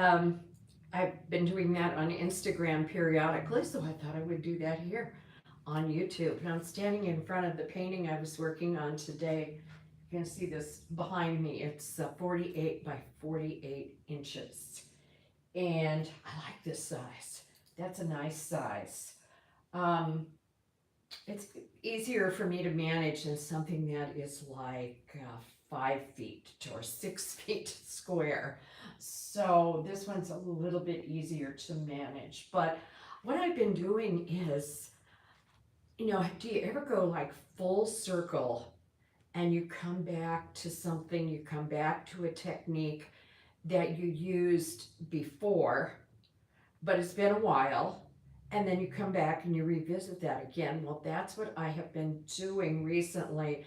Um, I've been doing that on Instagram periodically, so I thought I would do that here on YouTube. And I'm standing in front of the painting I was working on today. You can see this behind me. It's 48 by 48 inches. And I like this size. That's a nice size. Um, it's easier for me to manage than something that is like 5 feet or 6 feet square. So this one's a little bit easier to manage. But what I've been doing is, do you ever go like full circle and you come back to something, you come back to a technique that you used before, but it's been a while, and then you come back and you revisit that again? Well, that's what I have been doing recently,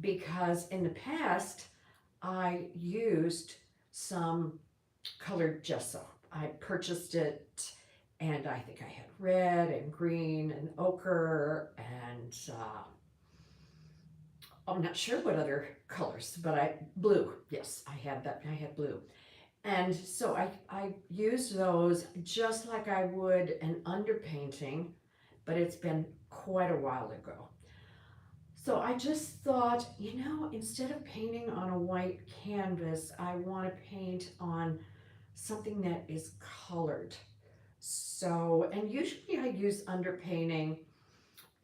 because in the past I used some colored gesso. I purchased it, and I think I had red and green and ochre and I'm not sure what other colors, but blue. Yes, I had that. I had blue. And so I used those just like I would an underpainting, but it's been quite a while ago. So I just thought, instead of painting on a white canvas, I want to paint on something that is colored. So, and usually I use underpainting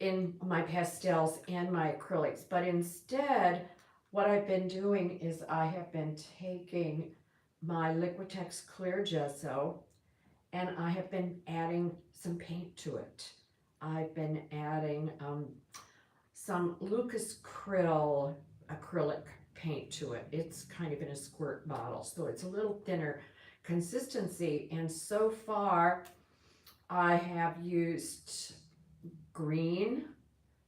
in my pastels and my acrylics, but instead, what I've been doing is I have been taking my Liquitex clear gesso and I have been adding some paint to it. I've been adding some Lucas Krill acrylic paint to it. It's kind of in a squirt bottle, so it's a little thinner consistency. And so far, I have used green,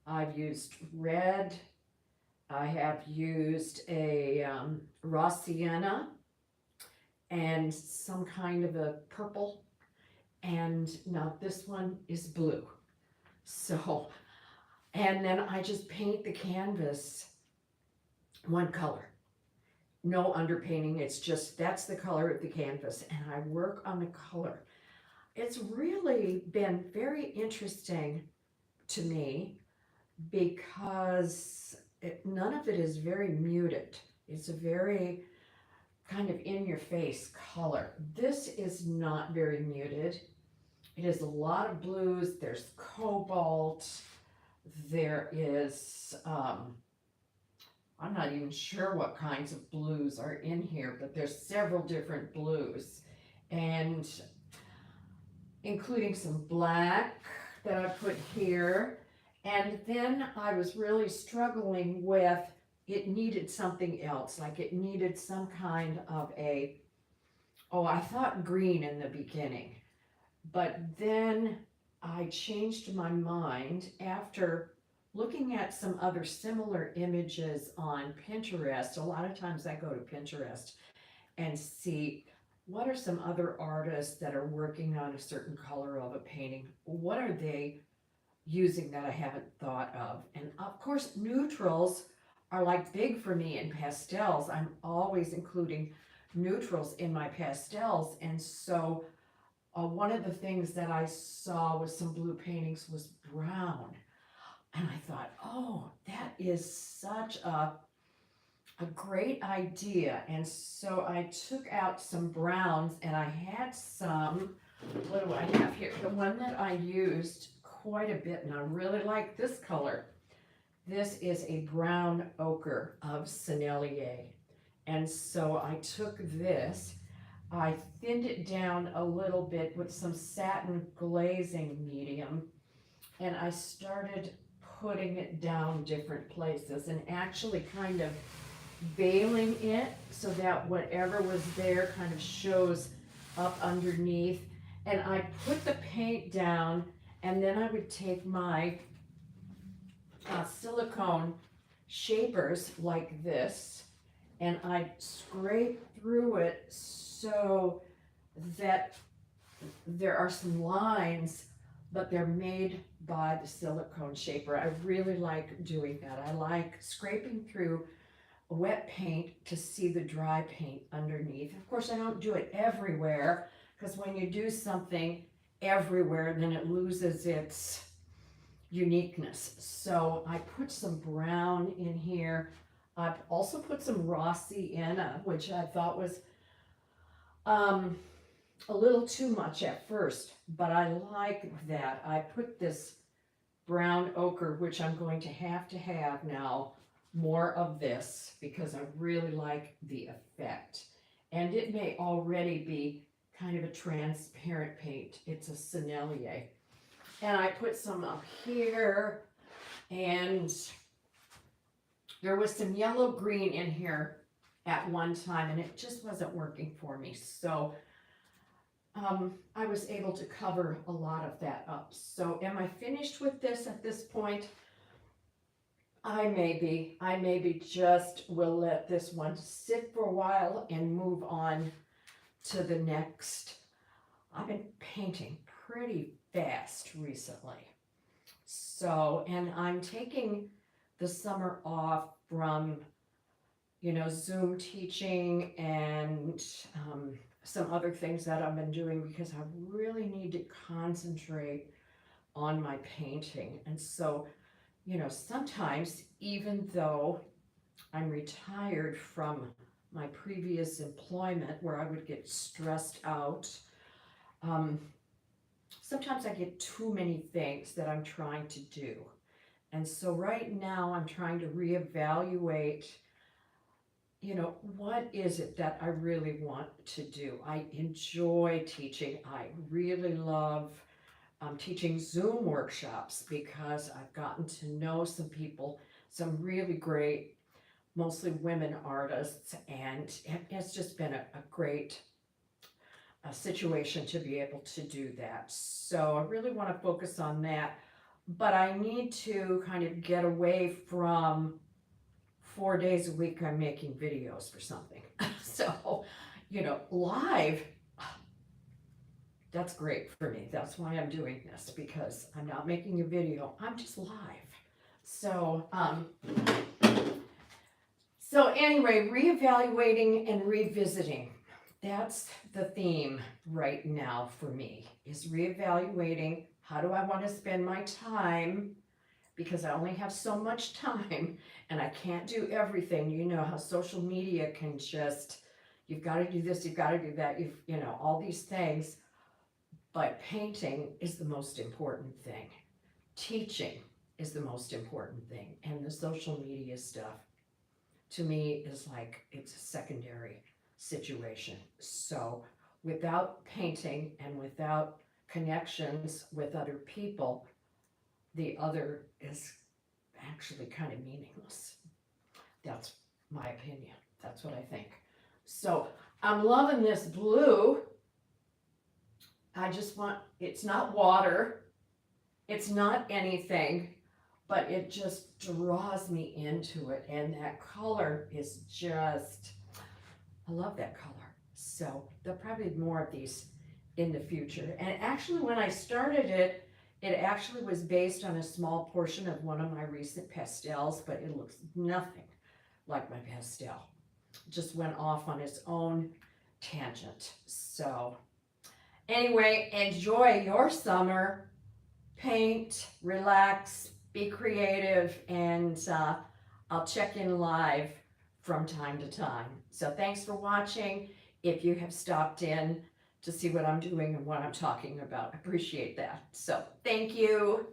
I've used red, I have used a raw sienna, and some kind of a purple, and now this one is blue. So, and then I just paint the canvas one color. No underpainting, it's just, that's the color of the canvas, and I work on the color. It's really been very interesting to me because none of it is very muted. It's a very kind of in your face color. This is not very muted. It is a lot of blues. There's cobalt. There is, I'm not even sure what kinds of blues are in here, but there's several different blues, and including some black that I put here. And then I was really struggling with, it needed something else, like it needed some kind of I thought green in the beginning, but then I changed my mind after looking at some other similar images on Pinterest. A lot of times I go to Pinterest and see what are some other artists that are working on a certain color of a painting. What are they using that I haven't thought of? And of course, neutrals are like big for me in pastels. I'm always including neutrals in my pastels. And so one of the things that I saw with some blue paintings was brown. And I thought, oh, that is such a great idea. And so I took out some browns, and I had some, what do I have here? The one that I used quite a bit, and I really like this color. This is a brown ochre of Sennelier. And so I took this, I thinned it down a little bit with some satin glazing medium, and I started putting it down different places and actually kind of veiling it so that whatever was there kind of shows up underneath. And I put the paint down, and then I would take my silicone shapers like this, and I'd scrape through it so that there are some lines, but they're made by the silicone shaper. I really like doing that. I like scraping through wet paint to see the dry paint underneath. Of course, I don't do it everywhere, because when you do something everywhere, then it loses its uniqueness. So I put some brown in here. I've also put some Rossi in, which I thought was a little too much at first, but I like that. I put this brown ochre, which I'm going to have now, more of this, because I really like the effect. And it may already be kind of a transparent paint. It's a Sennelier. And I put some up here, and there was some yellow green in here at one time, and it just wasn't working for me. So I was able to cover a lot of that up. So am I finished with this at this point? I may be just will let this one sit for a while and move on to the next. I've been painting pretty fast recently. So, and I'm taking the summer off from, Zoom teaching and some other things that I've been doing, because I really need to concentrate on my painting. And so, sometimes, even though I'm retired from my previous employment where I would get stressed out, sometimes I get too many things that I'm trying to do. And so right now I'm trying to reevaluate, what is it that I really want to do? I enjoy teaching. I really love teaching Zoom workshops, because I've gotten to know some people, some really great, mostly women artists, and it's just been a great situation to be able to do that. So I really want to focus on that, but I need to kind of get away from 4 days a week I'm making videos for something. So, live, that's great for me. That's why I'm doing this, because I'm not making a video, I'm just live. So, anyway, reevaluating and revisiting. That's the theme right now for me, is reevaluating. How do I want to spend my time? Because I only have so much time and I can't do everything. You know how social media can just, you've got to do this, you've got to do that, all these things. But painting is the most important thing. Teaching is the most important thing. And the social media stuff, to me, is like, it's a secondary situation. So without painting and without connections with other people, the other is actually kind of meaningless. That's my opinion. That's what I think. So I'm loving this blue. It's not water, it's not anything, but it just draws me into it. And that color is just, I love that color. So there'll probably be more of these in the future. And actually, when I started it, it actually was based on a small portion of one of my recent pastels, but it looks nothing like my pastel. It just went off on its own tangent. So anyway, enjoy your summer. Paint, relax, be creative, and I'll check in live from time to time. So thanks for watching. If you have stopped in to see what I'm doing and what I'm talking about, I appreciate that. So thank you.